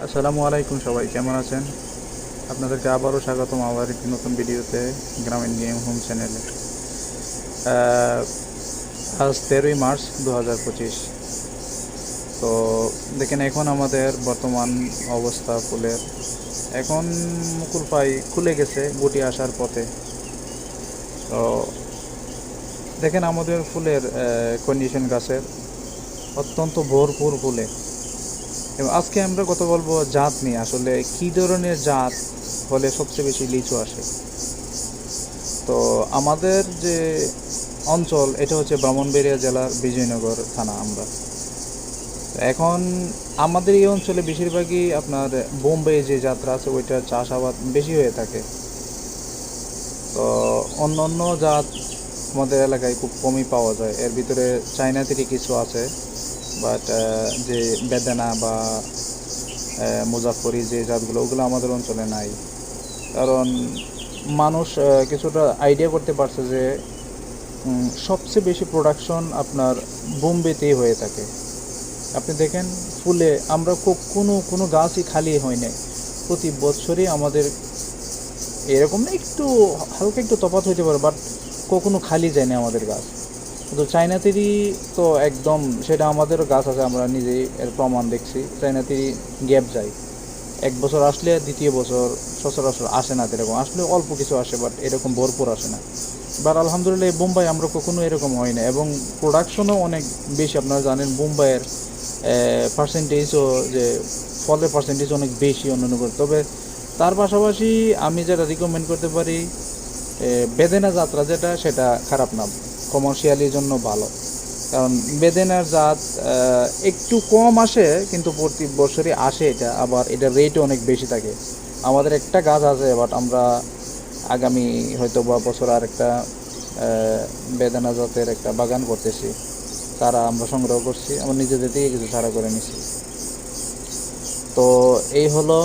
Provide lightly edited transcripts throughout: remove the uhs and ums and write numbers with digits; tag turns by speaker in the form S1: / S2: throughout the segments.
S1: আসসালামু আলাইকুম, সবাই কেমন আছেন? আপনাদেরকে আবারও স্বাগতম আমার একটি নতুন ভিডিওতে, গ্রামীণ গেম হোম চ্যানেলে। আজ 13ই মার্চ 2025। তো দেখেন, এখন আমাদের বর্তমান অবস্থা ফুলের, এখন মুকুল প্রায় খুলে গেছে গুটি আসার পথে। তো দেখেন আমাদের ফুলের কন্ডিশন গাছের অত্যন্ত ভরপুর ফুলে। এবং আজকে আমরা কথা বলবো জাত নিয়ে, আসলে কী ধরনের জাত হলে সবচেয়ে বেশি লিচু আসে। তো আমাদের যে অঞ্চল, এটা হচ্ছে ব্রাহ্মণবাড়িয়া জেলার বিজয়নগর থানা। আমরা এখন আমাদের এই অঞ্চলে বেশিরভাগই আপনার বোম্বে যে যাত্রা আছে ওইটার চাষাবাদ বেশি হয়ে থাকে। তো অন্য অন্য জাত আমাদের এলাকায় খুব কমই পাওয়া যায়। এর ভিতরে চায়না থেকে কিছু আছে, বাট যে বেদানা বা মুজাফরি যে জাতগুলো, ওগুলো আমাদের অঞ্চলে নাই। কারণ মানুষ কিছুটা আইডিয়া করতে পারছে যে সবচেয়ে বেশি প্রোডাকশন আপনার বোম্বেতেই হয়ে থাকে। আপনি দেখেন ফুলে আমরা কোনো গাছই খালি হয় না। প্রতি বছরই আমাদের এরকম না, একটু হালকা একটু তফাৎ হইতে পারে, বাট কখনো খালি যায় না আমাদের গাছ। কিন্তু চায়নাতেরই তো একদম, সেটা আমাদেরও গাছ আছে, আমরা নিজেই এর প্রমাণ দেখছি। চায়নাতেরই গ্যাপ যায়, এক বছর আসলে দ্বিতীয় বছর সচরাচর আসে না। এরকম আসলে অল্প কিছু আসে, বাট এরকম ভরপুর আসে না। বাট আলহামদুলিল্লাহ এই বোম্বাই আমরা কখনো এরকম হয় না, এবং প্রোডাকশনও অনেক বেশি। আপনারা জানেন বোম্বাইয়ের পার্সেন্টেজও, যে ফলের পার্সেন্টেজ অনেক বেশি অন্যান্য করে। তবে তার পাশাপাশি আমি যেটা রিকমেন্ড করতে পারি, বেদেনা যাত্রা যেটা, সেটা খারাপ না, কমার্শিয়ালির জন্য ভালো। কারণ বেদেনার জাত একটু কম আসে, কিন্তু প্রতি বছরই আসে এটা, আবার এটার রেটও অনেক বেশি থাকে। আমাদের একটা গাছ আছে, বাট আমরা আগামী হয়তো বা বছর আর একটা বেদানা জাতের একটা বাগান করতেছি। চারা আমরা সংগ্রহ করছি, আমার নিজেদের থেকে কিছু চারা করে নিছি। তো এই হলো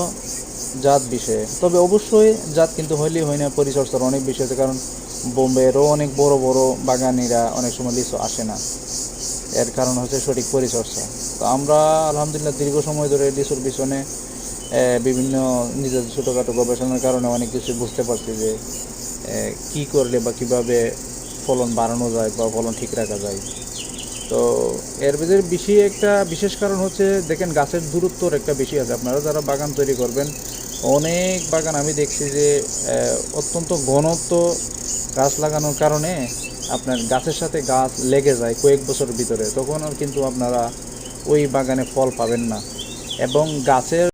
S1: জাত বিষয়ে। তবে অবশ্যই জাত কিন্তু হইলেই হয় না, পরিচর্যার অনেক বিষয় আছে। কারণ বোম্বেরও অনেক বড় বড় বাগানিরা অনেক সময় লিচু আসে না, এর কারণ হচ্ছে সঠিক পরিচর্যা। তো আমরা আলহামদুলিল্লাহ দীর্ঘ সময় ধরে লিচুর পিছনে বিভিন্ন নিজের ছোটোখাটো গবেষণার কারণে অনেক কিছু বুঝতে পারছি যে কী করলে বা কীভাবে ফলন বাড়ানো যায় বা ফলন ঠিক রাখা যায়। তো এর ভিতরে বিশেষ কারণ হচ্ছে, দেখেন গাছের দূরত্বর একটা বেশি আছে। আপনারা যারা বাগান তৈরি করবেন, অনেক বাগান আমি দেখছি যে অত্যন্ত ঘনত্ব গাছ লাগানোর কারণে আপনার গাছের সাথে গাছ লেগে যায় কয়েক বছর ভিতরে, তখন আর কিন্তু আপনারা ওই বাগানে ফল পাবেন না। এবং গাছের